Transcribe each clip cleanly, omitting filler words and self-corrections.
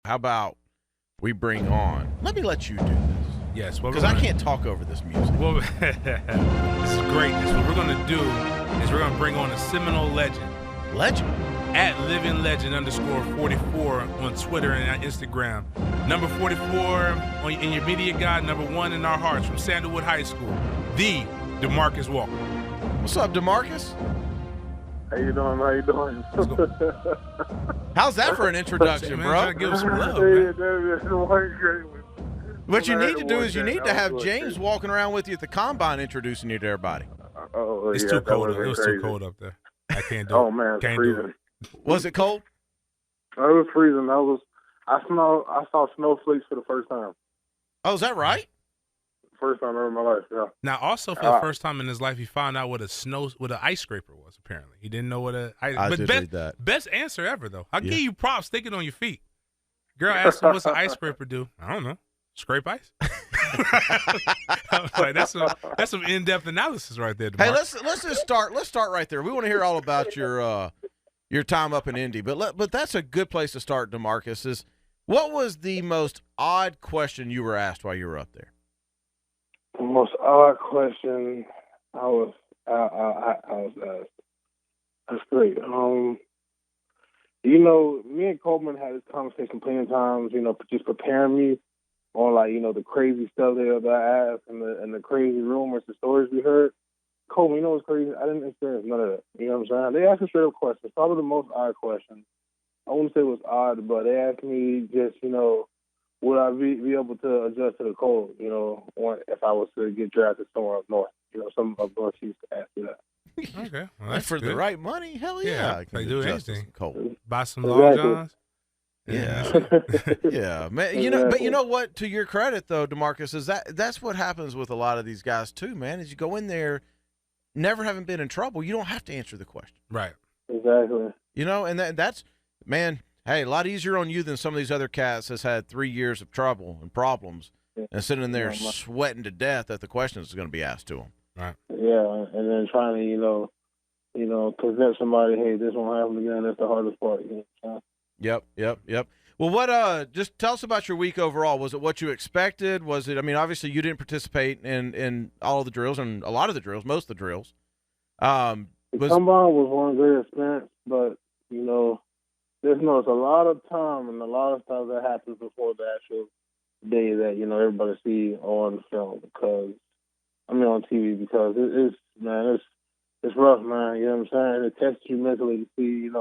how about we bring on? Let me let you do this. Yes, because I can't talk over this music. Well, this is greatness. What we're gonna do is we're gonna bring on a Seminole legend. Legend. At living_legend_44 on Twitter and on Instagram. Number 44 in your media guide, number 1 in our hearts from Sandalwood High School, the DeMarcus Walker. What's up, DeMarcus? How you doing? How you doing? How's that for an introduction, man, bro? trying to give him some love, man. What you need to do is you need to have James walking around with you at the combine introducing you to everybody. It's too cold. It was too cold up there. I can't do it. Oh man, it's freezing. Was it cold? It was freezing. I saw snowflakes for the first time. Oh, is that right? First time ever in my life, yeah. Now, also for the first time in his life, he found out what an ice scraper was. Apparently, he didn't know what I did read that. Best answer ever, though. I'll give you props. Thinking on your feet. Girl asked him, "What's an ice scraper do?" I don't know. Scrape ice. I was like, that's some in-depth analysis right there, DeMarcus. Hey, let's just start. Let's start right there. We want to hear all about your time up in Indy, but that's a good place to start, DeMarcus. Is what was the most odd question you were asked while you were up there? The most odd question I was asked. That's great. Me and Coleman had this conversation plenty of times. Just preparing me on the crazy stuff that I asked and the crazy rumors, the stories we heard. Coleman, what's crazy? I didn't experience none of that. You know what I'm saying? They asked me straight up questions. Probably the most odd question. I wouldn't say it was odd, but they asked me just, would I be able to adjust to the cold, if I was to get drafted somewhere up north. Some up north used to ask me that. Okay. Well, that's for good. the right money, hell yeah. I can they do adjust to anything. some cold. Buy some Long Johns. Yeah. Yeah, man. But you know what? To your credit, though, DeMarcus, is that's what happens with a lot of these guys too, man. Is you go in there, never having been in trouble, you don't have to answer the question, right? Exactly. And that's, man. Hey, a lot easier on you than some of these other cats that's had 3 years of trouble and problems and sitting there sweating to death that the question is going to be asked to them. Right. Yeah, and then trying to, convince somebody, hey, this won't happen again. That's the hardest part. Yep. Well, just tell us about your week overall. Was it what you expected? Was it, obviously you didn't participate in all of the drills and a lot of the drills, most of the drills. The combine was one great experience, but, there's a lot of time and a lot of stuff that happens before the actual day that, everybody see on film on TV because it's rough, man. You know what I'm saying? It tests you mentally to see,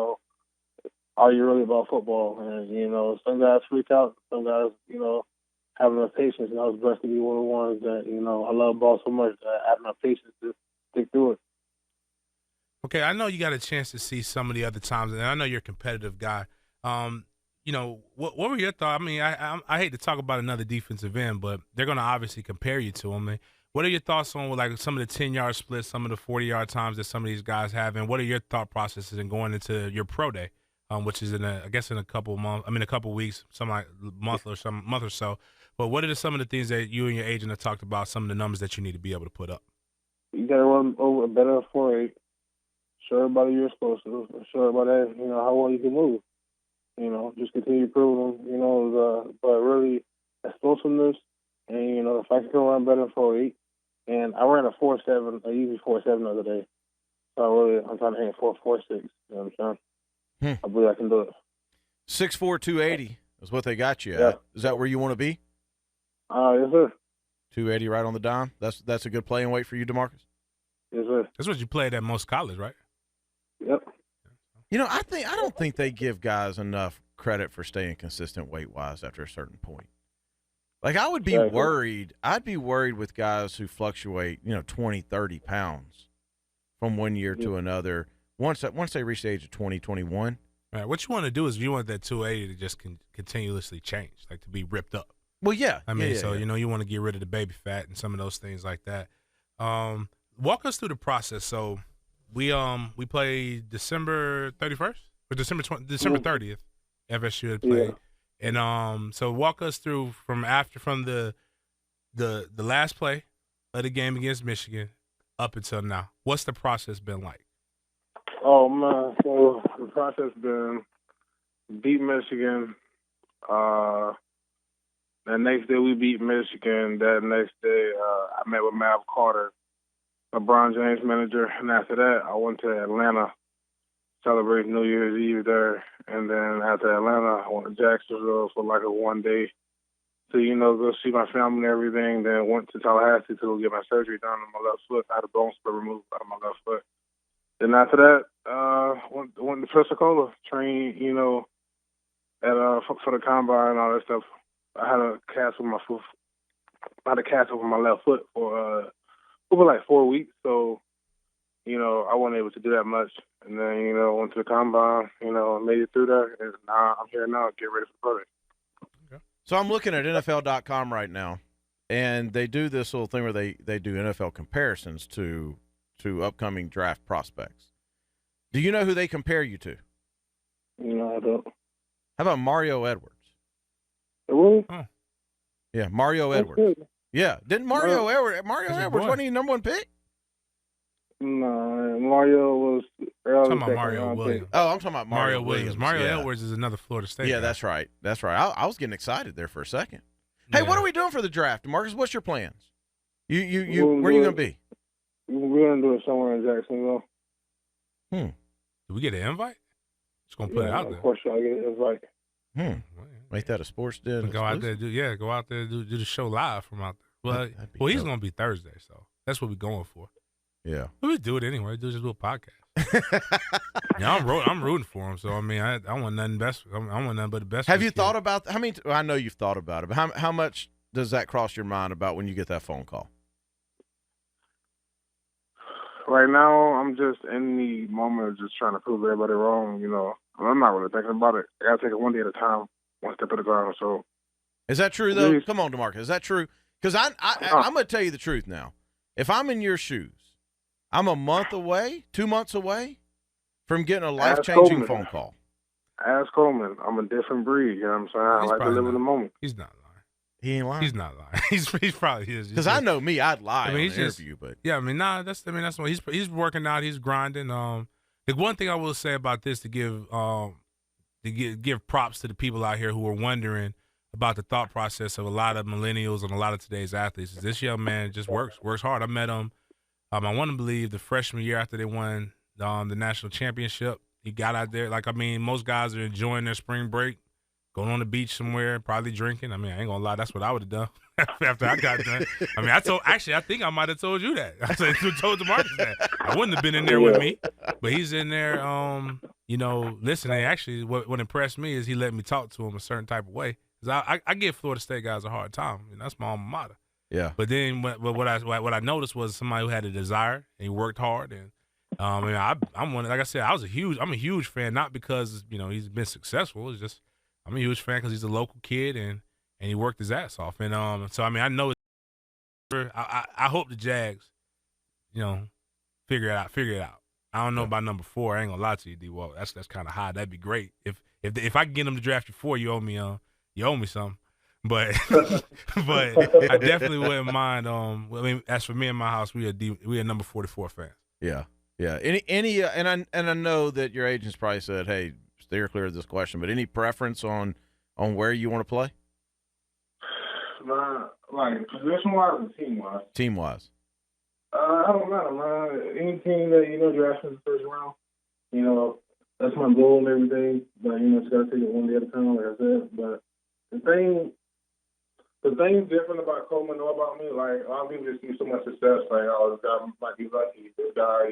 are you really about football? And, some guys freak out. Some guys, have enough patience. And I was blessed to be one of the ones that, I love ball so much that I have enough patience to stick through it. Okay, I know you got a chance to see some of the other times, and I know you're a competitive guy. What were your thoughts? I hate to talk about another defensive end, but they're going to obviously compare you to him. What are your thoughts on some of the 10-yard splits, some of the 40-yard times that some of these guys have, and what are your thought processes in going into your pro day, which is in a couple months, a couple weeks, month or so. But what are some of the things that you and your agent have talked about? Some of the numbers that you need to be able to put up. You got to run over a better 4.8. Show everybody you're supposed to. Show everybody, how well you can move. Just continue proving them, but really explosiveness. And, if I can run better than 4.8, and I ran a 4.7, a easy 4.7 the other day. So I'm trying to hit 4.46. You know what I'm saying? I believe I can do it. 6'4", 280 is what they got you at. Is that where you want to be? Yes, sir. 280 right on the dime? That's a good playing weight for you, DeMarcus? Yes, sir. That's what you played at most college, right? Yep. I don't think they give guys enough credit for staying consistent weight-wise after a certain point. I would be worried. I'd be worried with guys who fluctuate, 20, 30 pounds from one year to another. Once they reach the age of 20, 21. Right. What you want to do is you want that 280 to just continuously change, to be ripped up. Well, yeah. You want to get rid of the baby fat and some of those things like that. Walk us through the process. So we played December 31st or December 30th. FSU had played. And so walk us through from the last play of the game against Michigan up until now. What's the process been like? Oh man, so the process been beat Michigan, The next day we beat Michigan. That next day I met with Mav Carter, LeBron James manager, and after that I went to Atlanta, celebrate New Year's Eve there, and then after Atlanta I went to Jacksonville for like a 1 day to, go see my family and everything. Then went to Tallahassee to go get my surgery done on my left foot. I had a bone spur removed out of my left foot. Then after that, went to Pensacola, trained, at for the combine and all that stuff. I had a cast over my foot. I had a cast over my left foot for like 4 weeks. So, I wasn't able to do that much. And then, went to the combine, made it through there. And now I'm here now, get ready for the pro day. So I'm looking at NFL.com right now, and they do this little thing where they do NFL comparisons to upcoming draft prospects. Do you know who they compare you to? No, I don't. How about Mario Edwards? Really? Oh. Yeah, Mario That's Edwards. good. Yeah, didn't Mario Edwards wasn't he number one pick? No, Mario was early. Talking about Mario Williams. Oh, I'm talking about Mario Williams. Mario Yeah. Edwards is another Florida State Yeah, guy. that's right. That's right. I was getting excited there for a second. Hey, what are we doing for the draft, Marcus? What's your plans? Where are you going to be? We're going to do it somewhere in Jacksonville. Did we get an invite? Just going to put it out there. Of course, I'll get an invite. Make that a sports den. Go out there, do the show live from out there. Well, he's going to be Thursday, so that's what we're going for. Yeah. We do it anyway. Do just do a podcast. Yeah, I'm rooting for him. So I mean, I want nothing best. I want nothing but the best. Have you thought about? I know you've thought about it, but how much does that cross your mind about when you get that phone call? Right now, I'm just in the moment of just trying to prove everybody wrong. I'm not really thinking about it. I got to take it one day at a time, one step at a time. So, is that true though? Please. Come on, DeMarcus, is that true? Because I'm going to tell you the truth now. If I'm in your shoes, I'm a month away, 2 months away from getting a life-changing phone call. Ask Coleman. I'm a different breed. You know what I'm saying? I like to live in the moment. He's not lying. He ain't lying. He's not lying. He's probably his. Because I know me, I'd lie on the interview, but yeah, I mean, that's what he's working out. He's grinding. The one thing I will say about this to give props to the people out here who are wondering about the thought process of a lot of millennials and a lot of today's athletes is this young man just works hard. I met him. I want to believe the freshman year after they won the national championship, he got out there. Most guys are enjoying their spring break, going on the beach somewhere, probably drinking. I ain't gonna lie, that's what I would have done after I got done. I think I might have told you that. I told DeMarcus that. I wouldn't have been in there with me, but he's in there, listening. Actually, what impressed me is he let me talk to him a certain type of way. Because I give Florida State guys a hard time. That's my alma mater. yeah. But then what I noticed was somebody who had a desire and he worked hard. And I'm one. Like I said, I'm a huge fan, not because he's been successful. It's just I'm a huge fan because he's a local kid and he worked his ass off. And so I know I hope the Jags, figure it out. I don't know about number 4. I ain't gonna lie to you, D-Walk. That's kind of high. That'd be great if I can get him to draft you 4. You owe me something. But I definitely wouldn't mind. As for me and my house, we are number 44 fans. Yeah, yeah. And I know that your agents probably said, "Hey, steer clear of this question." But any preference on where you want to play? Like position-wise and team-wise. Team-wise. I don't matter, man. Any team that drafts in the first round, that's my goal and everything. But just gotta take it one day at a time, like I said. But the thing different about Coleman or about me, like, a lot of people just see so much success, like, oh, this guy might be lucky. This guy,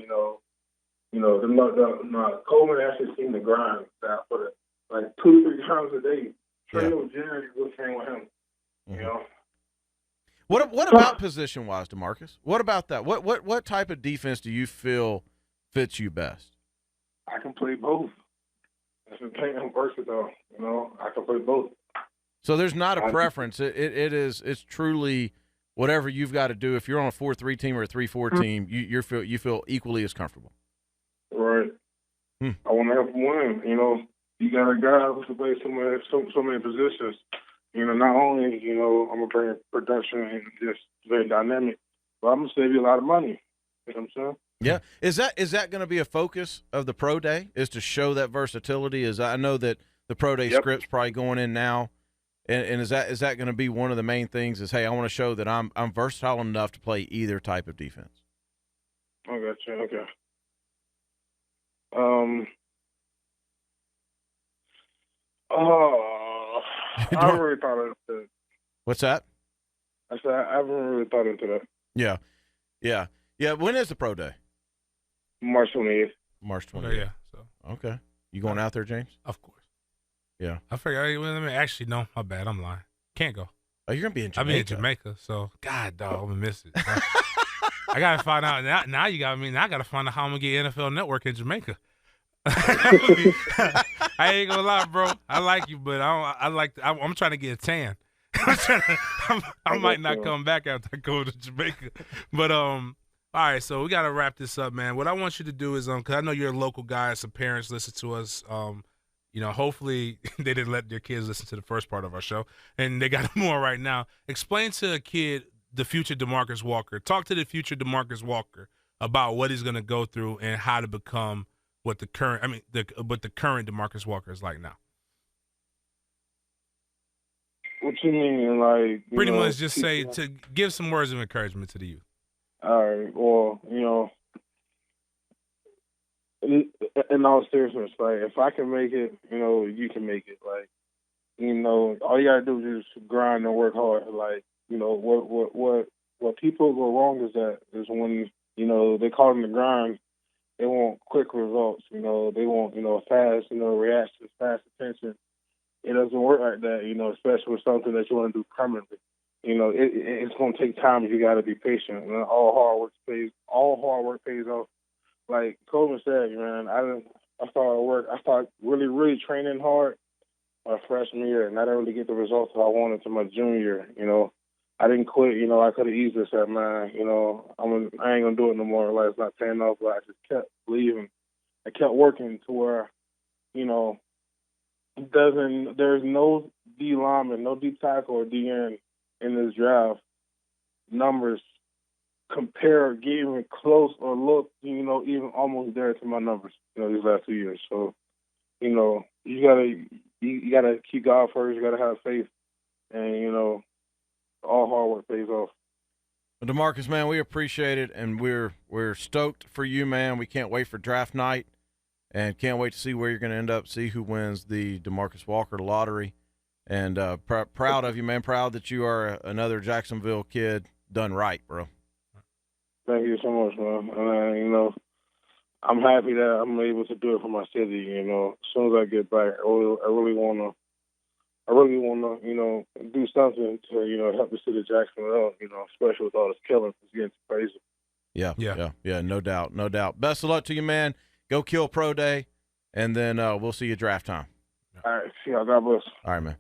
Coleman actually seen the grind that for it, like 2-3 times a day. Train with Jerry, we'll train with him, What about position-wise, DeMarcus? What about that? What type of defense do you feel fits you best? I can play both. That's the thing. I'm versatile. I can play both. So there's not a preference. It's truly whatever you've got to do. If you're on a 4-3 team or a 3-4 team, you feel equally as comfortable. Right. I want to help them win. You got a guy who can play so many positions. Not only I'm gonna bring production and just very dynamic, but I'm gonna save you a lot of money. You know what I'm saying? Yeah. Is that going to be a focus of the pro day? Is to show that versatility? I know that the pro day script's probably going in now. And is that going to be one of the main things? Is, hey, I want to show that I'm versatile enough to play either type of defense. I got you. Okay. I haven't really thought into it. What's that? I said I haven't really thought into that. Yeah. When is the pro day? March 28th. March 28th. Okay, yeah. So okay, you going out there, James? Of course. Yeah. I figured. Actually, no, my bad. I'm lying. Can't go. Oh, you're gonna be in Jamaica. I'll be in Jamaica. So, God, dog, I'm gonna miss it. I gotta find out now. You got me. Now I gotta find out how I'm gonna get NFL Network in Jamaica. I ain't gonna lie, bro. I like you, but I'm trying to get a tan. I might not come back after I go to Jamaica. But all right, so we gotta wrap this up, man. What I want you to do is because I know you're a local guy, some parents listen to us. Hopefully they didn't let their kids listen to the first part of our show, and they got more right now. Explain to a kid the future DeMarcus Walker. Talk to the future DeMarcus Walker about what he's gonna go through and how to become what the current DeMarcus Walker is like now. What you mean, like? Pretty much just say to give some words of encouragement to the youth. All right. Well, in all seriousness, like if I can make it, you can make it. Like, all you gotta do is just grind and work hard. Like, what people go wrong is when they call them the grind. They want quick results. They want fast reactions, fast attention. It doesn't work like that. Especially with something that you want to do permanently. It's going to take time. You got to be patient. And all hard work pays off. Like Coleman said, man, I started really, really training hard my freshman year, and I didn't really get the results that I wanted to my junior year. I didn't quit. I could have easily said, man, I ain't going to do it no more. Like, it's not paying off, but I just kept believing. I kept working to where, there's no D lineman, no D tackle or DN in this draft numbers compare, get even close or look, even almost there to my numbers, these last 2 years. So, you gotta keep God first. You gotta have faith, and all hard work pays off. Well, DeMarcus, man, we appreciate it, and we're stoked for you, man. We can't wait for draft night, and can't wait to see where you're going to end up, see who wins the DeMarcus Walker lottery. And proud of you, man. Proud that you are another Jacksonville kid done right, bro. Thank you so much, man. And I'm happy that I'm able to do it for my city. As soon as I get back, I really wanna, do something to, help the city of Jacksonville, especially with all this killing. It's getting crazy. Yeah, no doubt. Best of luck to you, man. Go kill pro day, and then we'll see you draft time. All right, see y'all. God bless. All right, man.